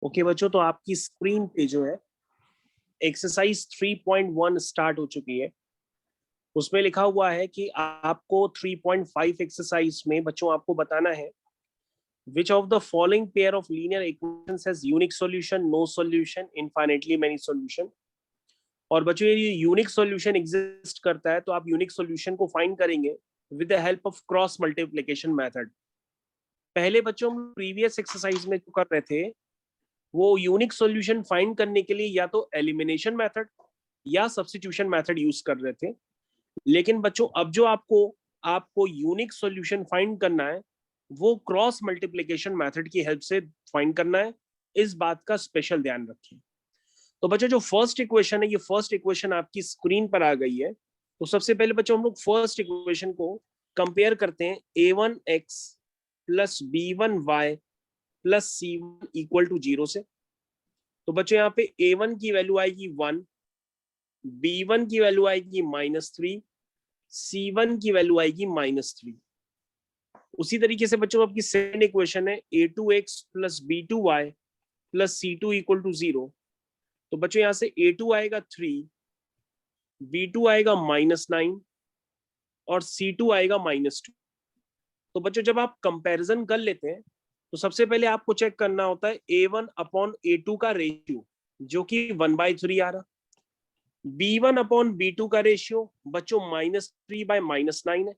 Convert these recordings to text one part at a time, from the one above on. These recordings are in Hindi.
ओके बच्चों, तो आपकी स्क्रीन पे जो है एक्सरसाइज 3.1 स्टार्ट हो चुकी है। उसमें लिखा हुआ है कि आपको 3.5 एक्सरसाइज में बच्चों आपको बताना है which of the following pair of linear equations has unique solution, no solution, infinitely many solution। और बच्चों ये यूनिक सॉल्यूशन एग्जिस्ट करता है तो आप यूनिक सॉल्यूशन को फाइंड करेंगे with the help of cross multiplication method. पहले बच्चों हम प्रीवियस एक्सरसाइज में जो कर रहे थे वो यूनिक सॉल्यूशन फाइंड करने के लिए या तो एलिमिनेशन मेथड या सब्स्टिट्यूशन मेथड यूज कर रहे थे। लेकिन बच्चों अब जो आपको यूनिक सॉल्यूशन फाइंड करना है वो क्रॉस मल्टीप्लिकेशन मेथड की हेल्प से फाइंड करना है। इस बात का स्पेशल ध्यान रखिए। तो बच्चों जो फर्स्ट इक्वेशन है, ये फर्स्ट इक्वेशन आपकी स्क्रीन पर आ गई है। तो सबसे पहले बच्चों हम लोग फर्स्ट इक्वेशन को कंपेयर करते हैं a1x plus b1y plus c1 equal to 0 से। तो बच्चों यहाँ पे a1 की वैल्यू आएगी 1, b1 की वैल्यू आएगी -3, c1 की वैल्यू आएगी -3। उसी तरीके से बच्चों आपकी सेकंड इक्वेशन है a2x plus b2y plus c2 equal to 0। तो बच्चों यहां से a2 आएगा 3, b2 आएगा -9 और c2 आएगा -2। तो बच्चों जब आप कंपैरिजन कर लेते हैं तो सबसे पहले आपको चेक करना होता है a1 अपॉन a2 का रेशियो जो कि 1/3 आ रहा, b1 अपॉन b2 का रेशियो बच्चों -3/-9 है।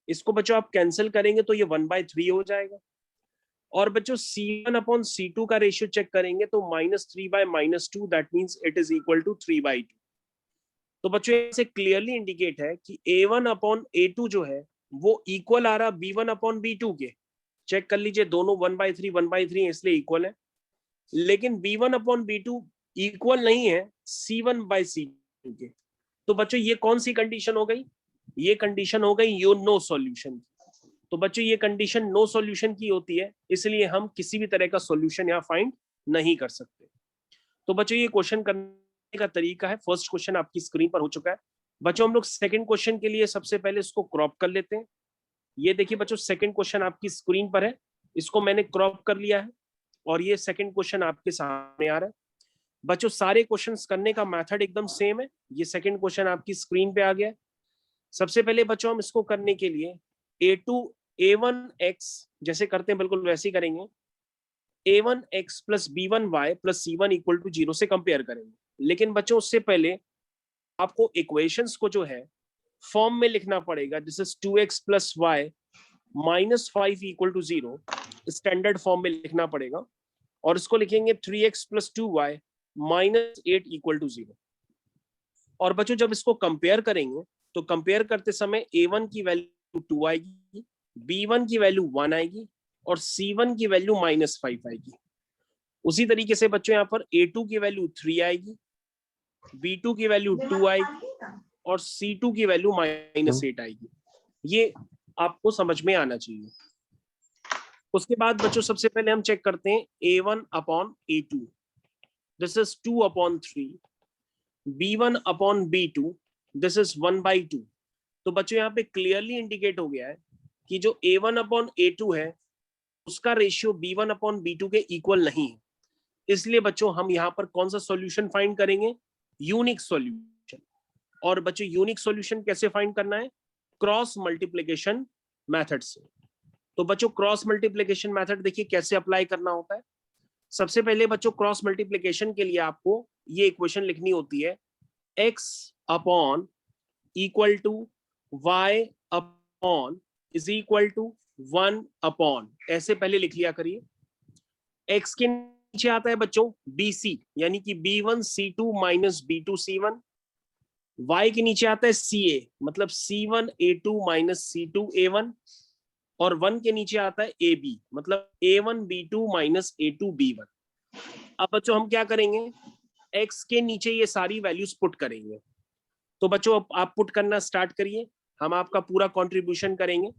इसको बच्चों आप कैंसिल करेंगे तो ये 1/3 हो जाएगा। और बच्चों c1 अपॉन c2 का रेशियो चेक करेंगे तो -3/-2 that means it is equal to 3/2। तो बच्चों से क्लियरली इंडिकेट है कि a1 अपॉन a2 जो है वो इक्वल आ रहा b1 अपॉन b2 के। चेक कर लीजिए दोनों 1/3 इसलिए इक्वल है। लेकिन b1 अपॉन b2 इक्वल नहीं है c1/c2 के। तो बच्चों ये कौन सी कंडीशन हो गई? ये कंडीशन हो गई यो नो सॉल्यूशन। तो बच्चों ये कंडीशन नो सॉल्यूशन की होती है, इसलिए हम किसी भी तरह का सॉल्यूशन यहाँ फाइंड नहीं कर सकते। तो बच्चों ये क्वेश्चन करने का तरीका है। फर्स्ट क्वेश्चन आपकी स्क्रीन पर हो चुका है। बच्चों हम लोग सेकंड क्वेश्चन के लिए सबसे पहले इसको क्रॉप कर लेते हैं। ये देखिए बच्चों सेकंड क्वेश्चन आपकी स्क्रीन पर है, इसको मैंने क्रॉप कर लिया है और ये सेकंड क्वेश्चन आपके सामने आ रहा है। बच्चों सारे क्वेश्चंस करने का मेथड एकदम सेम है। ये सेकंड क्वेश्चन आपकी स्क्रीन पे आ गया है। सबसे पहले बच्चों हम इसको करने के लिए a1x जैसे करते हैं बिल्कुल वैसे ही करेंगे। a1x plus b1y plus c1 equal to 0 से कंपेयर करेंगे। लेकिन बच्चों उससे पहले आपको इक्वेशंस को जो है फॉर्म में लिखना पड़ेगा। This is 2x plus y minus 5 equal to 0, standard form में लिखना पड़ेगा। और इसको लिखेंगे 3x plus 2y minus 8 equal to 0। और बच्चों जब इसको कंपेयर करेंगे तो कंपेयर करते समय a1 की वैल्यू 2 आएगी, b1 की वैल्यू 1 आएगी और c1 की वैल्यू -5 आएगी। उसी तरीके से बच्चों यहाँ पर a2 की वैल्यू 3 आएगी, b2 की वैल्यू 2 आएगी और c2 की वैल्यू -8 आएगी। ये आपको समझ में आना चाहिए। उसके बाद बच्चों सबसे पहले हम चेक करते हैं a1 upon a2, this is 2 upon 3, b1 upon b2, this is 1/2। तो बच्चों यहाँ पे क्लियरली इंडिकेट हो गया है कि जो a1 अपॉन a2 है उसका रेशियो b1 अपॉन b2 के इक्वल नहीं है। इसलिए बच्चों हम यहाँ पर कौन सा सॉल्यूशन फाइंड करेंगे? Unique solution. और बच्चों यूनिक सॉल्यूशन कैसे फाइंड करना है? क्रॉस मल्टीप्लिकेशन मेथड से। तो बच्चों क्रॉस मल्टीप्लिकेशन मेथड देखिए कैसे अप्लाई करना होता है। सबसे पहले बच्चों क्रॉस मल्टीप्लिकेशन के लिए आपको ये इक्वेशन लिखनी होती है x upon equal to y upon is equal to 1 upon, ऐसे पहले लिख लिया करिए। x के नीचे आता है बच्चों bc यानी कि b1 c2 minus b2 c1। y के नीचे आता है ca मतलब c1 a2 minus c2 a1। और 1 के नीचे आता है ab मतलब a1 b2 minus a2 b1। अब बच्चों हम क्या करेंगे? x के नीचे ये सारी वैल्यूज पुट करेंगे। तो बच्चों आप पुट करना स्टार्ट करिए, हम आपका पूरा कंट्रीब्यूशन करेंगे।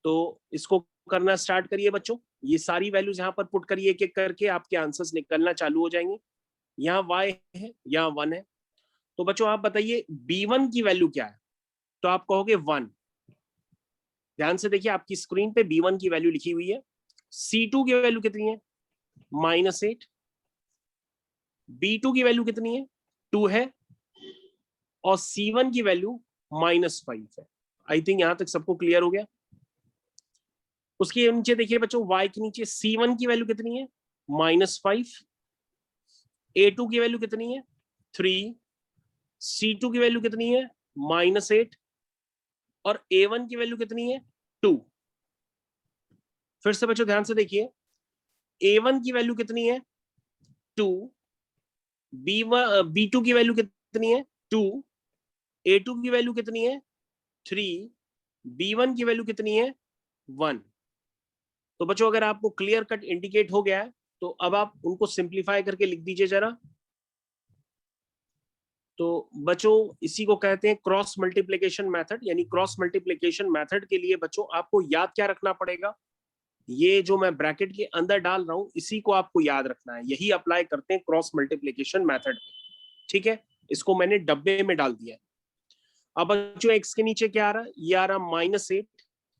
तो इसको करना स्टार्ट करिए बच्चों। ये सारी वैल्यूज यहाँ पर पुट करिए, एक एक करके आपके आंसर्स निकलना चालू हो जाएंगे। यहाँ y है, यहाँ 1 है। तो बच्चों आप बताइए b1 की वैल्यू क्या है? तो आप कहोगे 1। ध्यान से देखिए आपकी स्क्रीन पे b1 की वैल्यू लिखी हुई है। c2 की वैल्यू कितनी है? -8। B2 की वैल्यू कितनी है, 2 है, और C1 की वैल्यू -5 है। आई थिंक यहां तक सबको क्लियर हो गया। उसके नीचे देखिए बच्चों, y के नीचे C1 की वैल्यू कितनी है, -5, A2 की वैल्यू कितनी है, 3, C2 की वैल्यू कितनी है, -8, और A1 की वैल्यू कितनी है, 2। फिर से बच्चों ध्यान से देखिए, A1 की वैल्यू कितनी है, 2, B2 की वैल्यू कितनी है, 2, A2 की वैल्यू कितनी है, 3, B1 की वैल्यू कितनी है, 1। तो बच्चों अगर आपको क्लियर कट इंडिकेट हो गया है तो अब आप उनको सिंप्लीफाई करके लिख दीजिए जरा। तो बच्चों इसी को कहते हैं क्रॉस मल्टीप्लिकेशन मेथड, यानी क्रॉस मल्टीप्लिकेशन मेथड के लिए बच्चों आपको याद क्या रखना पड़ेगा, ये जो मैं ब्रैकेट के अंदर डाल रहा हूं इसी को आपको याद रखना है, यही अप्लाई करते हैं क्रॉस मल्टीप्लिकेशन मेथड। ठीक है, इसको मैंने डब्बे में डाल दिया है। अब बच्चों एक्स के नीचे क्या आ रहा है, ये आ रहा -8।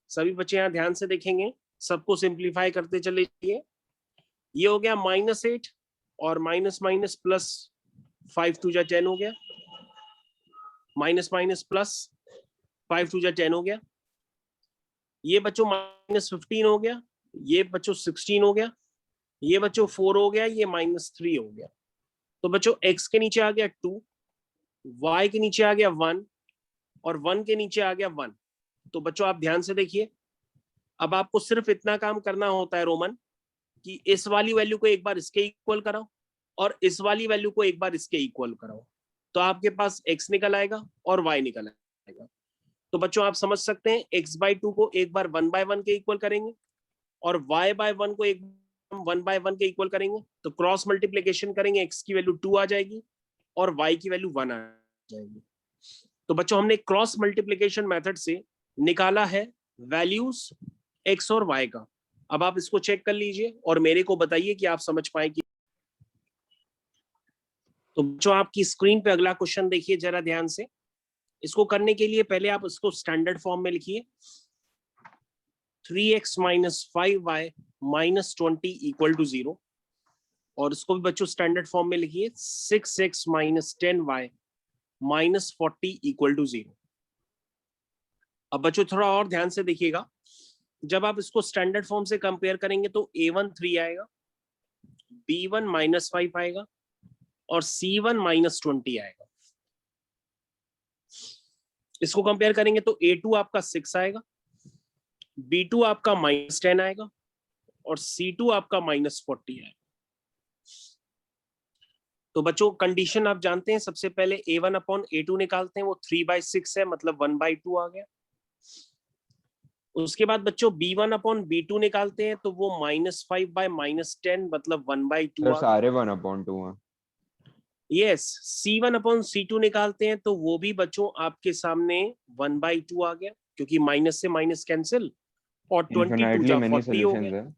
सभी बच्चे यहाँ ध्यान से देखेंगे, सबको सिंप्लीफाई करते चले जाइए। ये हो गया -8 और माइनस माइनस प्लस 5 2 जा 10 हो गया, माइनस माइनस प्लस 5 2 जा 10 हो गया। ये बच्चों -15 हो गया, ये बच्चों 16 हो गया, ये बच्चों 4 हो गया, ये -3 हो गया। तो बच्चों x के नीचे आ गया 2, y के नीचे आ गया 1, और 1 के नीचे आ गया 1। तो बच्चों आप ध्यान से देखिए, अब आपको सिर्फ इतना काम करना होता है रोमन, कि इस वाली वैल्यू को एक बार इसके इक्वल कराओ और इस वाली वैल्यू को एक बार इसके इक्वल कराओ, तो आपके पास x निकल आएगा और y निकल आएगा। तो बच्चों आप समझ सकते हैं x/2 को एक बार 1/1 के इक्वल करेंगे और y/1 को एक 1/1 के इक्वल करेंगे, तो क्रॉस मल्टीप्लीकेशन करेंगे, x की वैल्यू 2 आ जाएगी और y की वैल्यू 1 आ जाएगी। तो बच्चों हमने क्रॉस मल्टीप्लीकेशन मेथड से निकाला है वैल्यूज x और y का। अब आप इसको चेक कर लीजिए और मेरे को बताइए कि आप समझ पाए कि। तो बच्चों आपकी स्क्रीन पे अगला क्वेश्चन देखिए जरा ध्यान से। इसको करने के लिए पहले आप इसको स्टैंडर्ड फॉर्म में लिखिए, 3x - 5y - 20 = 0, और इसको भी बच्चों स्टैंडर्ड फॉर्म में लिखिए, 6x - 10y - 40 = 0। अब बच्चों थोड़ा और ध्यान से देखिएगा, जब आप इसको स्टैंडर्ड फॉर्म से कंपेयर करेंगे तो a1 3 आएगा, b1 -5 आएगा और c1 -20 आएगा। इसको कंपेयर करेंगे तो a2 आपका 6 आएगा, b2 आपका -10 आएगा और c2 आपका -40 आएगा। तो बच्चों कंडीशन आप जानते हैं, सबसे पहले a1/a2 निकालते हैं, वो 3/6 है, मतलब 1/2 आ गया। उसके बाद बच्चों b1/b2 निकालते हैं तो वो -5/10 मतलब 1/2 आ गया। सारे 1/2 हैं। यस, c1/c2 निकालते हैं तो वो भी बच्चों आपके सामने 1/2 आ गया, क्योंकि माइनस से माइनस कैंसिल और 22 इनफिनिटली जा मेनी 40 हो सॉल्यूशंस गया। है।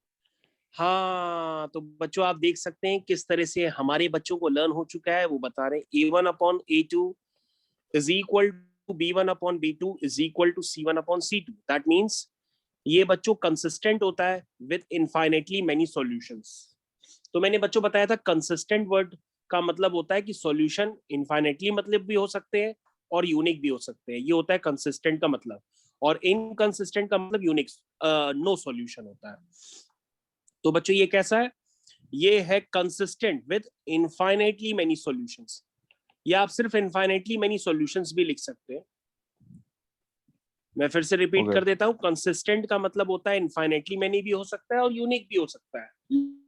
हाँ, तो बच्चों आप देख सकते हैं किस तरह से हमारे बच्चों को लर्न हो चुका है। वो बता रहे हैं a1/a2 is equal to b1/b2 is equal to c1/c2। That means ये बच्चों कंसिस्टेंट होता है विद इनफाइनेटली मेनी सॉल्यूशंस। तो मैंने बच्चों बताया था कंसिस्टेंट वर्ड का मतलब होता है कि सॉल्यूशन इनफाइनेटली मतलब भी हो सकते हैं और यूनिक भी हो सकते हैं, ये होता है कंसिस्टेंट का मतलब। और इनकंसिस्टेंट का मतलब यूनिक, नो सॉल्यूशन होता है। तो बच्चों ये कैसा है, ये है consistent with infinitely many solutions, या आप सिर्फ इनफाइनेटली मेनी सॉल्यूशंस भी लिख सकते हैं। मैं फिर से रिपीट कर देता हूं, कंसिस्टेंट का मतलब होता है इनफाइनेटली मेनी भी हो सकता है और यूनिक भी हो सकता है,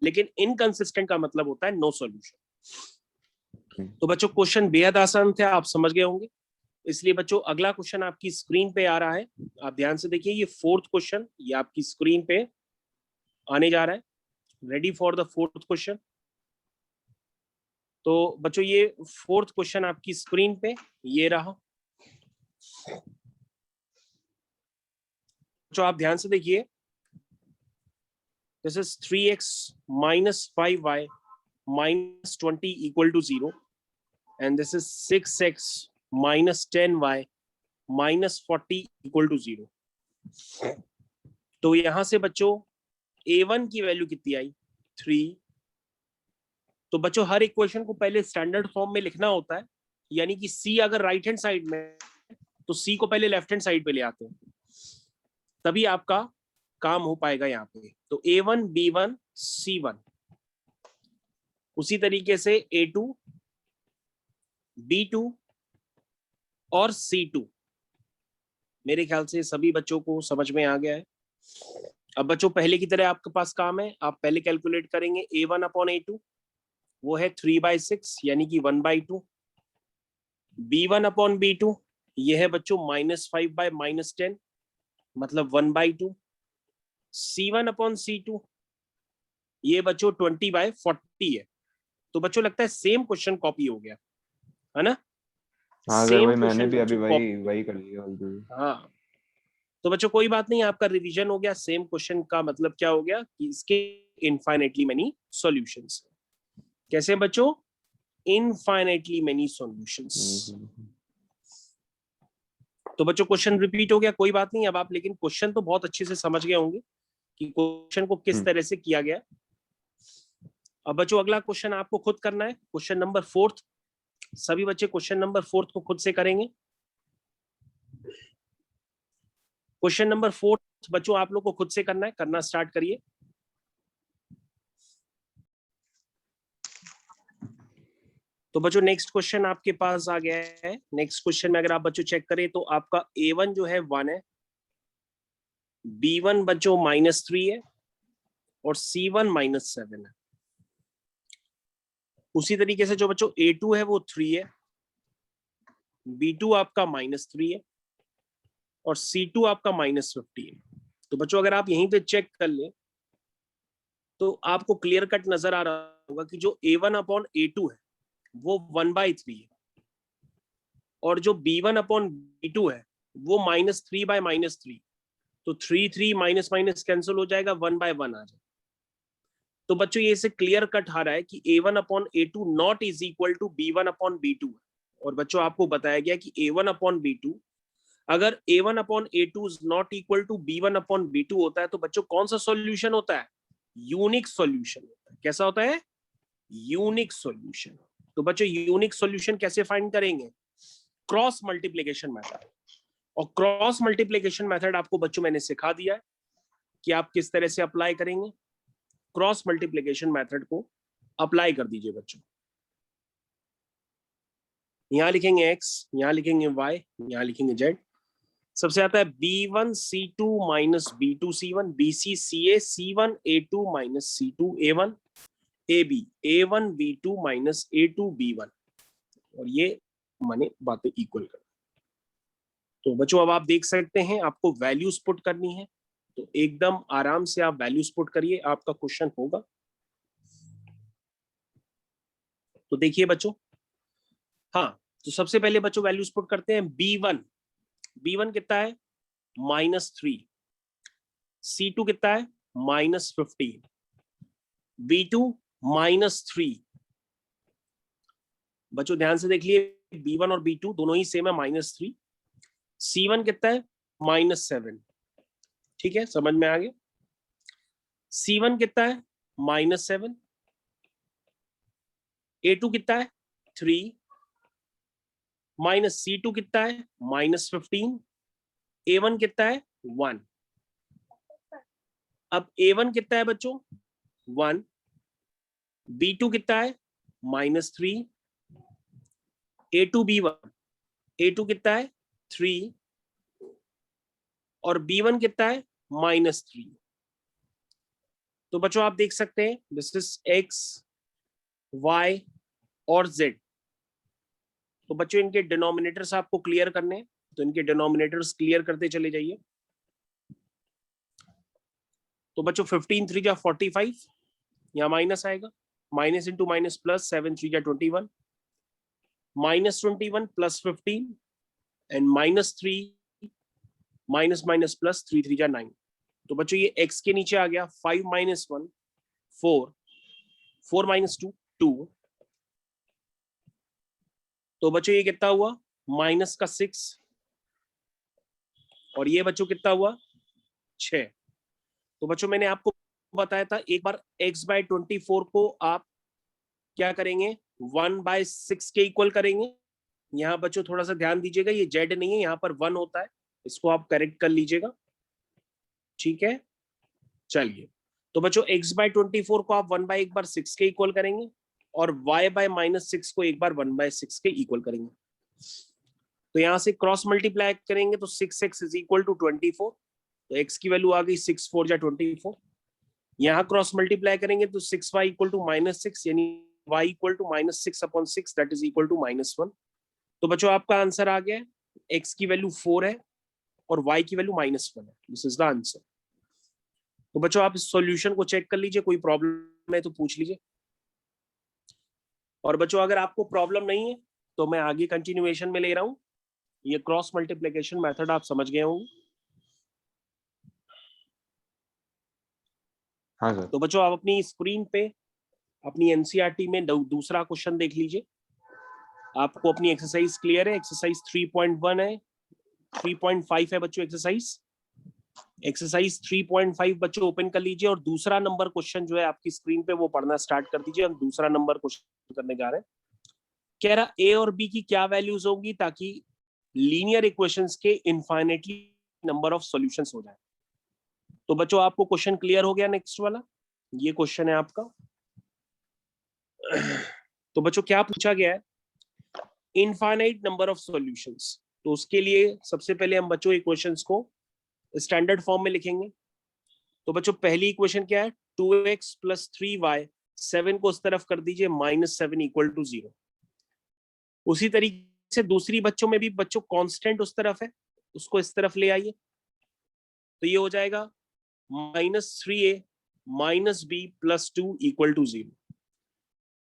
लेकिन इनकंसिस्टेंट का मतलब होता है नो सॉल्यूशन। तो बच्चों क्वेश्चन बेहद आसान थे, आप समझ गए होंगे। इसलिए बच्चों अगला क्वेश्चन आपकी स्क्रीन पे आ रहा है, आप ध्यान से देखिए, ये 4th क्वेश्चन ये आपकी स्क्रीन पे आने जा रहा है। Ready for the 4th question. तो बच्चों ये 4th क्वेश्चन आपकी स्क्रीन पे ये रहा। जो आप ध्यान से देखिए, this is 3x - 5y - 20 = 0, and this is 6x - 10y - 40 = 0। तो यहां से बच्चों a1 की वैल्यू कितनी आई, 3, तो बच्चों हर इक्वेशन को पहले स्टैंडर्ड फॉर्म में लिखना होता है, यानी कि सी अगर राइट हैंड साइड में तो सी को पहले लेफ्ट हैंड साइड पे ले आते हैं, तभी आपका काम हो पाएगा यहाँ पे। तो A1 B1 C1, उसी तरीके से A2 B2 और C2। मेरे ख्याल से सभी बच्चों को समझ में आ गया है। अब बच्चों पहले की तरह आपके पास काम है, आप पहले कैलकुलेट करेंगे A1 अपॉन A2, वो है 3/6 यानी कि 1/2। B1 अपॉन B2 ये है बच्चों -5/-10 मतलब 1/2। C1 अपॉन C2 ये बच्चों 20/40 है। तो बच्चों लगता है सेम क्वेश्चन कॉपी हो गया है ना? हाँ सर, सेम वही मैंने क्वेश्चन भी अभी बच्चों वही कॉपी। वही कर लिया ऑलरेडी। हाँ, तो बच्चों कोई बात नहीं, आपका रिवीजन हो गया। सेम क्वेश्चन का मतलब क्या हो गया कि इसके इनफाइनाइटली मेनी सॉल्यूशंस। कैसे बच्चों? Infinitely many solutions. तो बच्चों क्वेश्चन रिपीट हो गया, कोई बात नहीं। अब आप लेकिन क्वेश्चन तो बहुत अच्छे से समझ गए होंगे कि क्वेश्चन को किस तरह से किया गया। अब बच्चों अगला क्वेश्चन आपको खुद करना है, क्वेश्चन नंबर 4। सभी बच्चे क्वेश्चन नंबर 4 को खुद से करेंगे। क्वेश्चन नंबर 4 बच्चों आप लोग को खुद से करना है, करना स्टार्ट करिए। तो बच्चों नेक्स्ट क्वेश्चन आपके पास आ गया है। नेक्स्ट क्वेश्चन में अगर आप बच्चों चेक करें तो आपका A1 जो है 1 है, B1 बच्चों -3 है और C1 -7 है। उसी तरीके से जो बच्चों A2 है वो 3 है, B2 आपका -3 है और C2 आपका -50 है। तो बच्चों अगर आप यहीं पे चेक कर ले तो आपको क्लियर कट नजर आ रहा होगा कि जो A1 अपॉन A2 है वो 1/3 है और जो B1 अपॉन B2 है वो -3/-3। तो 3 माइनस माइनस कैंसिल हो जाएगा, 1/1 आ जाएगा। तो बच्चों ये से क्लियर कट आ रहा है कि A1 upon A2 not is equal to B1 upon B2। और बच्चों आपको बताया गया कि A1 अपॉन B2, अगर A1 upon A2 is not equal to B1 upon B2 होता है तो बच्चों कौन सा सॉल्यूशन होता है? यूनिक सॉल्यूशन होता है। कैसा होता है? Unique solution. तो बच्चों यूनिक सॉल्यूशन कैसे फाइंड करेंगे? Cross multiplication method. और क्रॉस मल्टीप्लीकेशन मेथड आपको बच्चों मैंने सिखा दिया है कि आप किस तरह से अप्लाई करेंगे। क्रॉस मल्टीप्लीकेशन मेथड को अप्लाई कर दीजिए बच्चों। यहां लिखेंगे x, यहां लिखेंगे y, यहां लिखेंगे z। सबसे आता है B1 C2 minus B2 C1, BC CA C1 A2 minus C2 A1, AB A1 B2 minus A2 B1। और ये माने बातें इक्वल कर। तो बच्चों अब आप देख सकते हैं आपको वैल्यूज पुट करनी है, तो एकदम आराम से आप वैल्यूज पुट करिए, आपका क्वेश्चन होगा। तो देखिए बच्चों, हाँ तो सबसे पहले बच्चों वैल्यूज पुट करते हैं। B1 कितना है? -3। C2 कितना है? -15। B2 -3। बच्चों ध्यान से देख लिए, B1 और B2 दोनों ही सेम है, -3। C1 कितना है? -7। ठीक है, समझ में आ गया। C1 कितना है? -7। A2 कितना है? 3 माइनस C2 कितना है? -15। A1 कितना है? 1। अब A1 कितना है बच्चों? 1। B2 कितना है? -3। A2 B1, A2 कितना है? 3 और B1 कितना है? -3। तो बच्चों आप देख सकते हैं दिस इज X, Y और Z। तो बच्चों इनके डिनोमिनेटर्स आपको क्लियर करने हैं, तो इनके डिनोमिनेटर्स क्लियर करते चले जाइए। तो बच्चों 15 3 जा 45, यहाँ माइनस आएगा, माइनस इंटू माइनस प्लस, 7 3 जा 21, -21 plus 15 and -3 minus minus plus 3 3 जा 9। तो बच्चों ये x के नीचे आ गया 5 - 1 4, 4 - 2 2। तो बच्चों ये कितना हुआ? माइनस का 6 और ये बच्चों कितना हुआ? 6। तो बच्चों मैंने आपको बताया था एक बार x/24 को आप क्या करेंगे 1/6 के इक्वल करेंगे। यहाँ बच्चों थोड़ा सा ध्यान दीजिएगा, ये z नहीं है, यहाँ पर 1 होता है, इसको आप करेक्ट कर लीजिएगा। ठीक है, चलिए तो बच्चों x/24 को आप 1/6 के इक्वल करेंगे और y/-6 को एक बार 1/6 के इक्वल करेंगे। तो यहां से क्रॉस मल्टीप्लाई करेंगे तो 6x इज इक्वल टू 24, तो x की वैल्यू आ गई 6 4 जा 24। यहाँ क्रॉस मल्टीप्लाई करेंगे तो 6y इक्वल टू -6, यानी y equal to -6/6 that is equal to -1। तो बच्चों आपका आंसर आ गया है, x की वैल्यू 4 है और y की वैल्यू -1 है। This is the answer. तो बच्चों आप इस सॉल्यूशन को चेक कर लीजिए, कोई प्रॉब्लम है तो पूछ लीजिए। और बच्चों अगर आपको प्रॉब्लम नहीं है तो मैं आगे कंटिन्यूएशन में ले रहा हूं। ये क्रॉस मल्टीप्लिकेशन मेथड आप समझ गए होंगे। हाँ सर। तो बच्चों आप अपनी स्क्रीन पे अपनी एनसीईआरटी में दूसरा क्वेश्चन देख लीजिए। आपको अपनी एक्सरसाइज क्लियर है? एक्सरसाइज 3.1 है, 3.5 है बच्चों एक्सरसाइज। एक्सरसाइज 3.5 बच्चों ओपन कर लीजिए और दूसरा नंबर क्वेश्चन जो है आपकी स्क्रीन पे वो पढ़ना स्टार्ट कर दीजिए। हम दूसरा नंबर क्वेश्चन करने जा रहे हैं। कह रहा ए और बी की क्या वैल्यूज होंगी ताकि लीनियर इक्वेशंस के इनफाइनेटली नंबर ऑफ सॉल्यूशंस हो जाए। तो बच्चों आपको क्वेश्चन क्लियर हो गया? नेक्स्ट वाला ये क्वेश्चन है आपका। तो बच्चों क्या पूछा गया है? Infinite number of solutions. तो उसके लिए सबसे पहले हम बच्चों इक्वेशंस को स्टैंडर्ड फॉर्म में लिखेंगे। तो बच्चों पहली इक्वेशन क्या है? 2x + 3y, 7 को उस तरफ कर दीजिए -7 इक्वल टू 0। उसी तरीके से दूसरी बच्चों में भी बच्चों कांस्टेंट उस तरफ है, उसको इस तरफ ले आइए। तो ये हो जाएगा -3a - b + 2 इक्वल टू 0।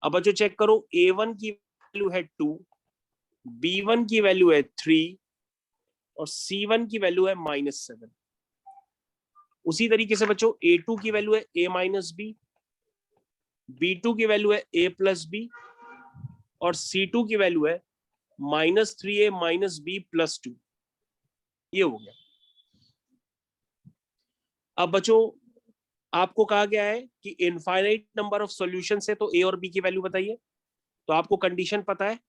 अब बच्चों चेक करो, a1 की वैल्यू है 2, b1 की वैल्यू है 3 और c1 की वैल्यू है -7। उसी तरीके से बच्चों a2 की वैल्यू है a - b, b2 की वैल्यू है a + b और c2 की वैल्यू है -3a - b + 2। ये हो गया। अब बच्चों आपको कहा गया है कि इनफाइनाइट नंबर ऑफ सॉल्यूशन है, तो ए और बी की वैल्यू बताइए। तो आपको कंडीशन पता है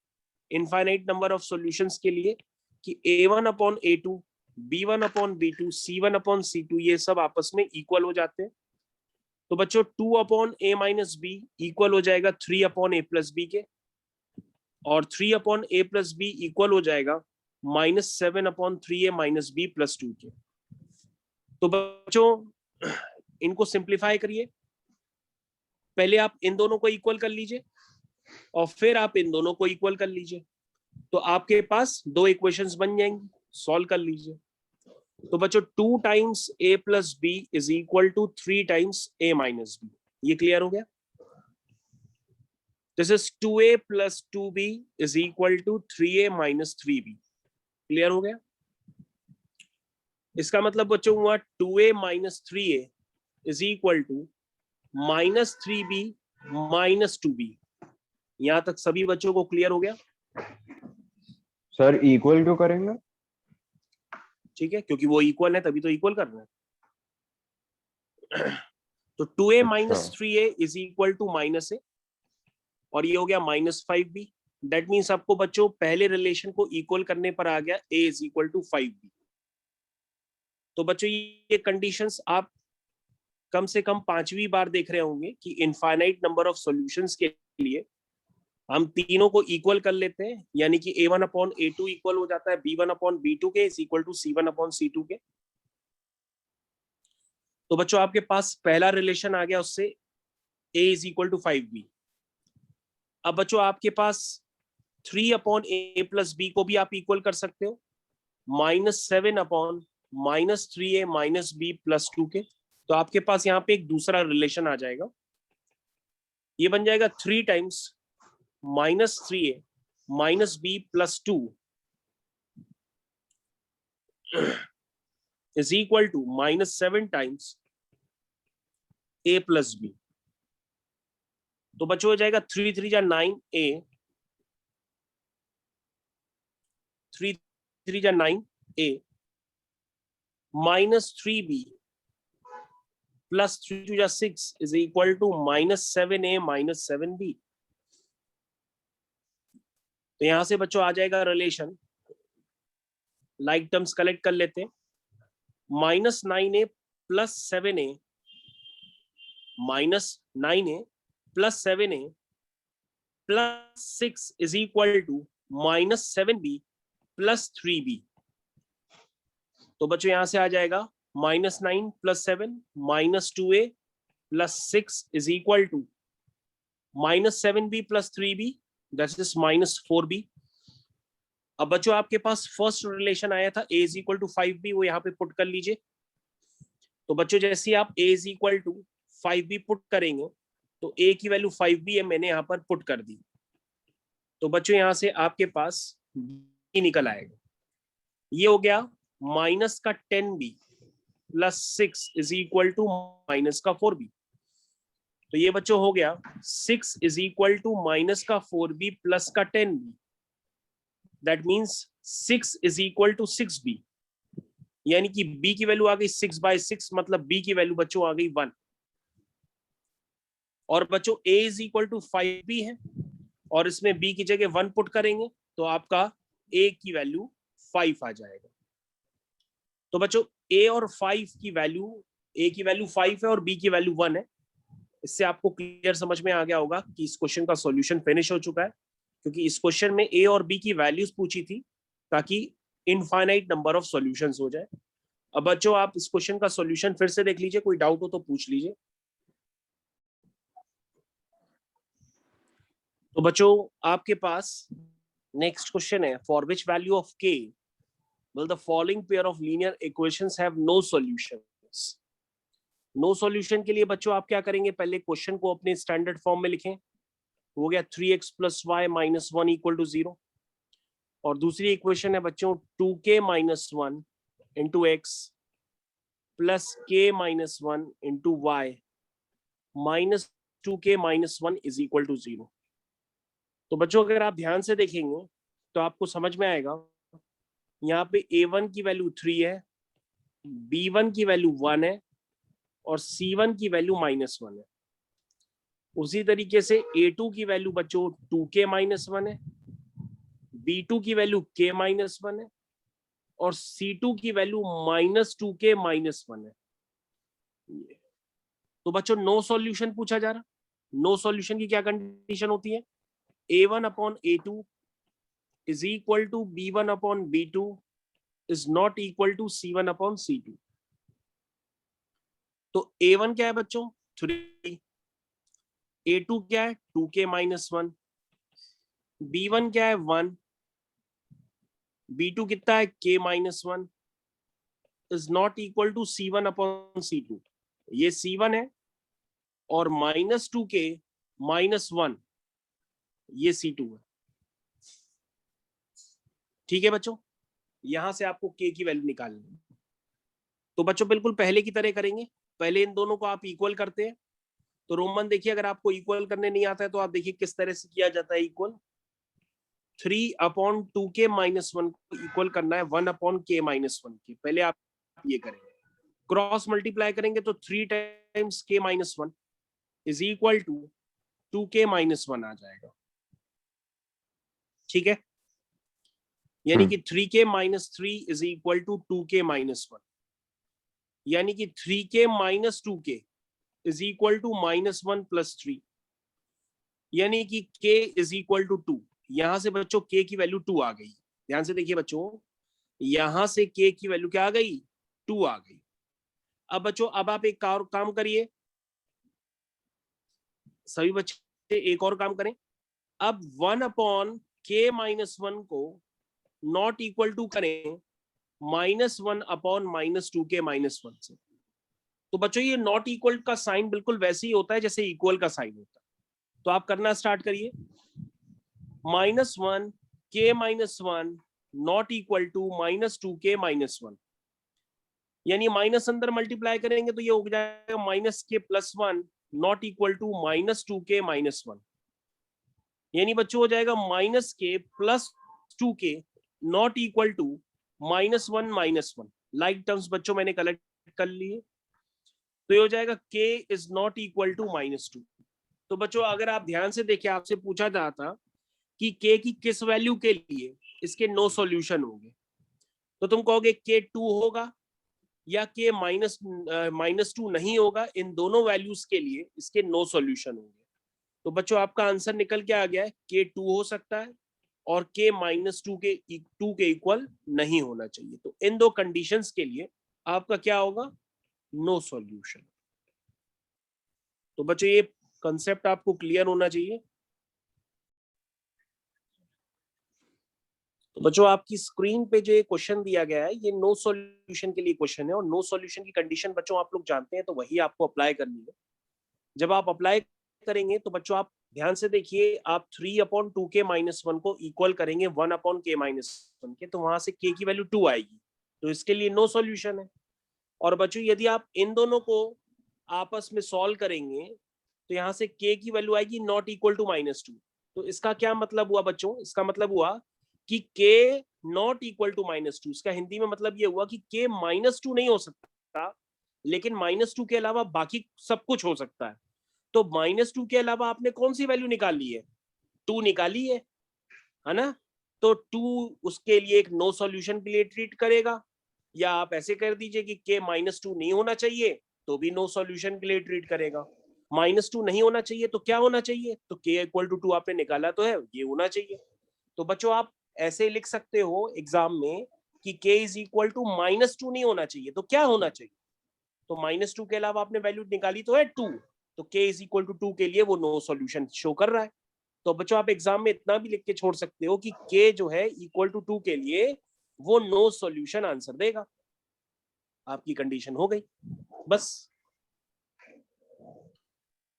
इनफाइनाइट नंबर ऑफ सॉल्यूशंस के लिए कि a1/a2, b1/b2, c1/c2 ये सब आपस में इक्वल हो जाते हैं। तो बच्चों 2/a - b इक्वल हो जाएगा 3/a + b के और 3/a + b इक्वल हो जाएगा -7/3a - b + 2 के। तो बच्चों इनको सिंप्लीफाई करिए। पहले आप इन दोनों को इक्वल कर लीजिए और फिर आप इन दोनों को इक्वल कर लीजिए, तो आपके पास दो इक्वेशंस बन जाएंगी। सॉल्व कर लीजिए। तो बच्चों 2 times a + b is equal to 3 times a - b। ये क्लियर हो गया? This is 2a + 2b is equal to 3a - 3b। Clear हो गया? इसका मतलब बच्चों हुआ 2a - 3a is equal to -3b - 2b। यहां तक सभी बच्चों को क्लियर हो गया? सर इक्वल क्यों करेंगे? ठीक है, क्योंकि वो इक्वल है तभी तो इक्वल करना है। तो 2a अच्छा। - 3a is equal to -a और ये हो गया -5b। दैट मीन्स आपको बच्चों पहले रिलेशन को इक्वल करने पर आ गया a is equal to 5b। तो बच्चों ये कंडीशंस आप कम से कम 5वीं बार देख रहे होंगे कि इनफाइनाइट नंबर ऑफ सॉल्यूशंस के लिए हम तीनों को इक्वल कर लेते हैं, यानी कि a1/a2 इक्वल हो जाता है b1/b2 के इज इक्वल टू c1/c2 के। तो बच्चों आपके पास पहला रिलेशन आ गया, उससे a is equal to 5b। अब बच्चों आपके पास 3/a + b को भी आप इक्वल कर सकते हो -7/-3a - b + 2 के। तो आपके पास यहाँ पे एक दूसरा रिलेशन आ जाएगा, ये बन जाएगा 3 times -3a - b + 2 is equal to -7 times a + b। तो बच्चों हो जाएगा 3 3 जा 9a, 3 3 जा 9a -3b + 3 2 जा 6 is equal to -7a - 7b। तो यहां से बच्चों आ जाएगा रिलेशन, लाइक टर्म्स कलेक्ट कर लेते हैं। -9a plus 7a -9a plus 7a plus 6 is equal to -7b plus 3b। तो बच्चों यहां से आ जाएगा -9 plus 7 -2a plus 6 is equal to -7b plus 3b, that is -4b। अब बच्चों आपके पास फर्स्ट रिलेशन आया था a is equal to 5b, वो यहाँ पे पुट कर लीजिए। तो बच्चों जैसे ही आप a is equal to 5b put करेंगे तो a की वैल्यू 5b है, मैंने यहाँ पर पुट कर दी। तो बच्चों यहाँ से आपके पास b निकल आएगा। ये हो गया माइनस का 10b plus 6 is equal to minus का 4b। तो ये बच्चों हो गया 6 इज इक्वल टू माइनस का 4b प्लस का 10b, that means 6 is equal to 6b। यानी कि b की वैल्यू आ गई 6/6, मतलब b की वैल्यू बच्चों आ गई 1। और बच्चों a is equal to 5b है और इसमें b की जगह 1 पुट करेंगे तो आपका a की वैल्यू 5 आ जाएगा। तो बच्चों a और 5 की वैल्यू, a की वैल्यू 5 है और b की वैल्यू 1 है। इससे आपको क्लियर समझ में आ गया होगा कि इस क्वेश्चन का सॉल्यूशन फिनिश हो चुका है, क्योंकि इस क्वेश्चन में a और b की वैल्यूज पूछी थी ताकि इनफाइनाइट नंबर ऑफ सॉल्यूशंस हो जाए। अब बच्चों आप इस क्वेश्चन का सॉल्यूशन फिर से देख लीजिए, कोई डाउट हो तो पूछ लीजिए। तो बच्चों आपके पास नेक्स्ट क्वेश्चन है, for which value of k will the following pair of linear equations have no solutions। No solution के लिए बच्चों आप क्या करेंगे, पहले क्वेश्चन को अपने स्टैंडर्ड फॉर्म में लिखें। हो गया 3x plus y minus 1 equal to 0। और दूसरी इक्वेशन है बच्चों 2k minus 1 into x plus k minus 1 into y minus 2k minus 1 is equal to 0। तो बच्चों अगर आप ध्यान से देखेंगे तो आपको समझ में आएगा, यहाँ पे a1 की वैल्यू 3 है, b1 की वैल्यू 1 है और c1 की वैल्यू -1 है। उसी तरीके से a2 की वैल्यू बच्चों 2k माइनस 1 है, b2 की वैल्यू k माइनस 1 है और c2 की वैल्यू -2k माइनस 1 है। तो बच्चों नो सॉल्यूशन पूछा जा रहा। नो सॉल्यूशन की क्या कंडीशन होती है, a1 upon a2 is equal to b1 upon b2 is not equal to c1 upon c2। तो a1 क्या है बच्चों 3, a2 क्या है 2k माइनस 1, b1 क्या है 1, b2 कितना है k minus 1 is not equal to c1 upon c2। ये c1 है और -2k माइनस 1 ये c2 है। ठीक है बच्चों, यहां से आपको k की वैल्यू निकालनी है। तो बच्चों बिल्कुल पहले की तरह करेंगे, पहले इन दोनों को आप इक्वल करते हैं। तो रोमन देखिए, अगर आपको इक्वल करने नहीं आता है तो आप देखिए किस तरह से किया जाता है इक्वल। 3 अपॉन 2k माइनस 1 को इक्वल करना है 1 अपॉन k माइनस 1 के। पहले आप ये करेंगे, क्रॉस मल्टीप्लाई करेंगे तो 3 times k minus 1 is equal to 2k minus 1 आ जाएगा। ठीक है, यानी कि 3k minus 3 is equal to 2k minus 1, यानी कि 3k minus 2k is equal to -1 plus 3, यानी कि k इज इक्वल टू 2। यहां से बच्चों k की वैल्यू 2 आ गई। ध्यान से देखिए बच्चों, यहां से k की वैल्यू क्या आ गई 2 आ गई। अब बच्चों अब आप एक काम करिए, सभी बच्चे एक और काम करें। अब 1 अपॉन k माइनस 1 को नॉट इक्वल टू करें -1 अपॉन -2k माइनस 1 से। तो बच्चों ये नॉट इक्वल का साइन बिल्कुल वैसे ही होता है जैसे इक्वल का साइन होता है। तो आप करना स्टार्ट करिए, -1 k minus 1 not equal to -2k minus 1, यानी माइनस अंदर मल्टीप्लाई करेंगे तो ये हो जाएगा -k plus 1 not equal to -2k minus 1, यानी बच्चों हो जाएगा -k plus 2k not equal to -1 minus 1। Like terms बच्चों मैंने कलेक्ट कर लिए, तो ये हो जाएगा k is not equal to -2। तो बच्चों अगर आप ध्यान से देखिए, आपसे पूछा जाता कि k की किस वैल्यू के लिए इसके नो सॉल्यूशन होंगे। तो तुम कहोगे k 2 होगा या k -2 नहीं होगा, इन दोनों वैल्यूज के लिए इसके नो सॉल्यूशन होंगे। तो बच्चों आपका आंसर निकल के आ गया है, k 2 हो सकता है और k -2 के इक्वल नहीं होना चाहिए। तो इन दो कंडीशंस के लिए आपका क्या होगा, नो सॉल्यूशन। तो बच्चों ये कंसेप्ट आपको क्लियर होना चाहिए। तो बच्चों आपकी स्क्रीन पे जो ये क्वेश्चन दिया गया है, ये नो सॉल्यूशन के लिए क्वेश्चन है, और नो सॉल्यूशन की कंडीशन बच्चों आप लोग जानते हैं, तो वही आपको अप्लाई करनी है। जब आप अप्लाई करेंगे तो बच्चों आप ध्यान से देखिए, आप 3/2 के -1 को इक्वल करेंगे 1/k -1 के, तो वहां से k की वैल्यू 2 आएगी, तो इसके लिए नो सॉल्यूशन है। और बच्चों यदि आप इन दोनों को आपस में सॉल्व करेंगे तो यहाँ से k की वैल्यू आएगी नॉट इक्वल टू -2। तो इसका क्या मतलब हुआ बच्चों, इसका मतलब हुआ कि k नॉट इक्वल टू -2। इसका हिंदी में मतलब ये हुआ कि k -2 नहीं हो सकता, लेकिन -2 के अलावा बाकी सब कुछ हो सकता है। तो -2 के अलावा आपने कौन सी वैल्यू निकाली है, 2 निकाली है ना। तो 2 उसके लिए एक नो सॉल्यूशन के लिए ट्रीट करेगा, या आप ऐसे कर दीजिए कि k -2 नहीं होना चाहिए तो भी नो सॉल्यूशन के लिए ट्रीट करेगा। -2 नहीं होना चाहिए तो क्या होना चाहिए, तो k इक्वल टू 2 आपने निकाला तो है, ये होना चाहिए। तो बच्चों आप ऐसे लिख सकते हो एग्जाम में कि k इज इक्वल टू -2 नहीं होना चाहिए तो क्या होना चाहिए, तो -2 के अलावा आपने वैल्यू निकाली तो है 2, तो k इज इक्वल टू 2 के लिए वो नो सॉल्यूशन शो कर रहा है। तो बच्चों आप एग्जाम में इतना भी लिख के छोड़ सकते हो कि k जो है इक्वल टू 2 के लिए वो नो सॉल्यूशन आंसर देगा। आपकी कंडीशन हो गई बस।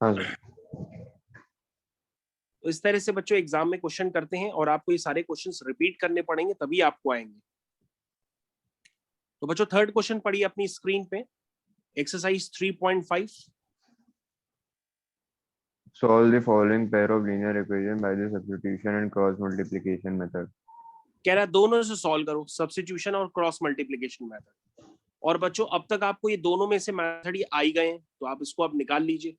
हाँ सर। तो इस तरह से बच्चों एग्जाम में क्वेश्चन करते हैं, और आपको ये सारे क्वेश्चंस रिपीट करने पड़ेंगे तभी आपको आएंगे। तो बच्चों थर्ड क्वेश्चन पढ़िए अपनी स्क्रीन पे, exercise 3.5। Solve the following pair of linear equation by the substitution and cross multiplication method. कह रहा है दोनों से सॉल्व करो, सब्स्टिट्यूशन और क्रॉस मल्टीप्लिकेशन मेथड। और बच्चों अब तक आपको ये दोनों में से मेथड ये आ ही गए हैं, तो आप इसको अब निकाल लीजिए।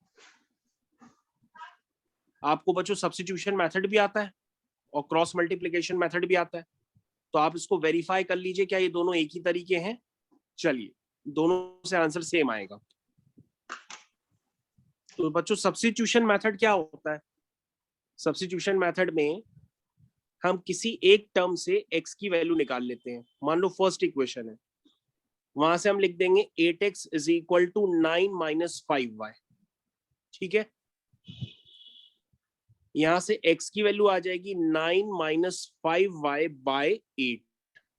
आपको बच्चों सब्स्टिट्यूशन मेथड भी आता है और क्रॉस मल्टीप्लिकेशन मेथड भी आता है, तो आप इसको वेरीफाई कर लीजिए क्या ये दोनों एक ही तरीके हैं। चलिए दोनों से आंसर सेम आएगा। तो बच्चों सब्स्टिट्यूशन मेथड क्या होता है, सब्स्टिट्यूशन मेथड में हम किसी एक टर्म से x की वैल्यू निकाल लेते हैं। मान लो फर्स्ट इक्वेशन है, वहां से हम लिख देंगे 8x is equal to 9 - 5y। ठीक है, यहां से x की वैल्यू आ जाएगी 9 - 5y बाय 8।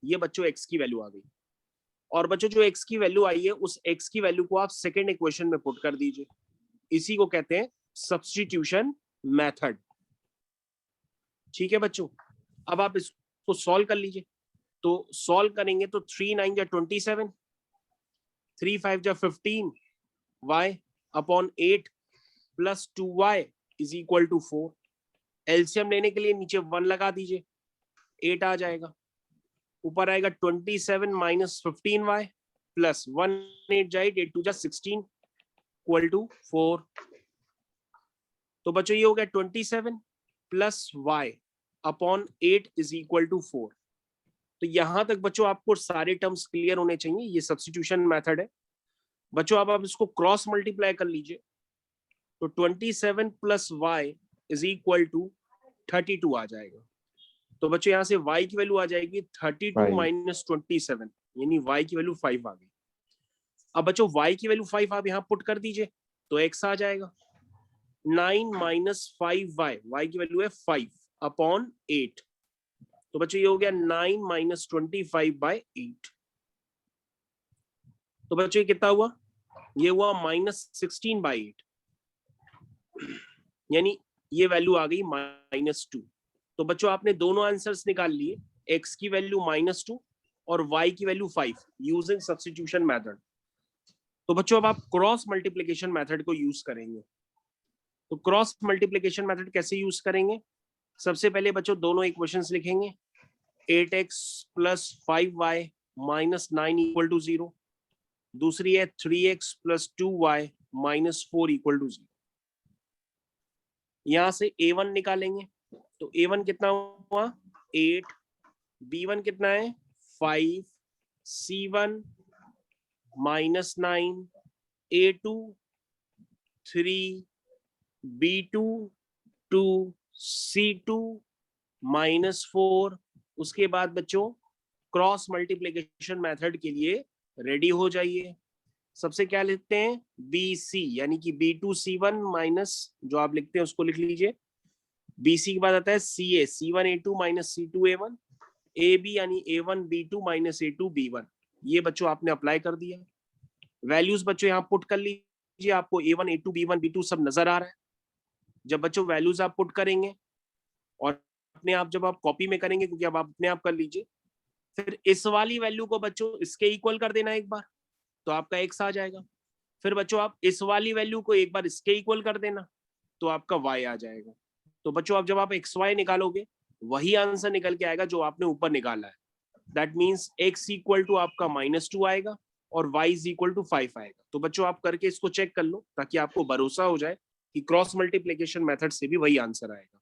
ये बच्चों x की वैल्यू आ गई। और बच्चों जो x की वैल्यू आई है उस x की वैल्यू को आप सेकेंड इक्वेशन में पुट कर दीजिए, इसी को कहते हैं सब्स्टिट्यूशन मेथड। ठीक है बच्चों, अब आप इसको सॉल्व कर लीजिए। तो सॉल्व करेंगे तो 3 9 जा 27, 3 5 जा 15, y upon 8 plus 2y is equal to 4। LCM लेने के लिए नीचे 1 लगा दीजिए, 8 आ जाएगा। ऊपर आएगा 27 माइनस 15y प्लस 1 8 जा 8 2 जा 16 इक्वल टू 4। तो बच्चों ये हो गया 27 plus y upon 8 is equal to 4। तो यहां तक बच्चों आपको सारे टर्म्स क्लियर होने चाहिए, ये सब्स्टिट्यूशन मेथड है। बच्चों अब आप इसको क्रॉस मल्टीप्लाई कर लीजिए, तो 27 plus y is equal to 32 आ जाएगा। तो बच्चों यहाँ से y की वैल्यू आ जाएगी 32 माइनस 27, यानी y की वैल्यू 5 आ गई। अब बच्चों y की वैल्यू 5 आप यहाँ पुट कर दीजिए तो x आ जाएगा 9 माइनस 5y, y की वैल्यू है 5 अपॉन 8। तो बच्चों ये हो गया 9 माइनस 25 बाय 8। तो बच्चों ये कितना हुआ, ये हुआ -16 बाय 8, यानी ये वैल्यू आ गई -2। तो बच्चों आपने दोनों आंसर्स निकाल लिए, x की वैल्यू -2 और y की वैल्यू 5 यूजिंग सब्स्टिट्यूशन मेथड। तो बच्चों अब आप क्रॉस मल्टीप्लिकेशन मेथड को यूज करेंगे। तो क्रॉस मल्टीप्लिकेशन मेथड कैसे यूज करेंगे, सबसे पहले बच्चों दोनों इक्वेशंस लिखेंगे, 8x plus 5y minus 9 equal to 0। दूसरी है 3x plus 2y minus 4 equal to 0। यहां से a1 निकालेंगे, तो A1 कितना हुआ 8, B1 कितना है 5, C1 -9, A2 3, B2 2, C2 -4। उसके बाद बच्चों क्रॉस मल्टीप्लिकेशन मेथड के लिए रेडी हो जाइए। सबसे क्या लिखते हैं BC, यानी कि B2C1 माइनस जो आप लिखते हैं उसको लिख लीजिए। BC के बाद आता है CA, C1A2 minus C2A1, AB यानी A1 B2 minus A2 B1। ये बच्चों आपने अप्लाई कर दिया। वैल्यूज बच्चों यहाँ पुट कर लीजिए, आपको A1 A2 B1 B2 सब नजर आ रहा है। जब बच्चों वैल्यूज आप पुट करेंगे और अपने आप जब आप कॉपी में करेंगे, क्योंकि अब आप अपने आप कर लीजिए, फिर इस वाली वैल्यू को बच्चों इसके इक्वल कर देना एक बार, तो आपका x आ जाएगा। फिर बच्चों आप इस वाली वैल्यू को एक बार इसके इक्वल कर देना, तो आपका y आ जाएगा। तो बच्चों अब जब आप xy निकालोगे वही आंसर निकल के आएगा जो आपने ऊपर निकाला है। That means x equal to आपका -2 आएगा और y इज इक्वल टू 5 आएगा। तो बच्चों आप करके इसको चेक कर लो ताकि आपको भरोसा हो जाए कि क्रॉस मल्टीप्लिकेशन मेथड से भी वही आंसर आएगा।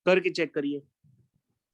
करके चेक करिए।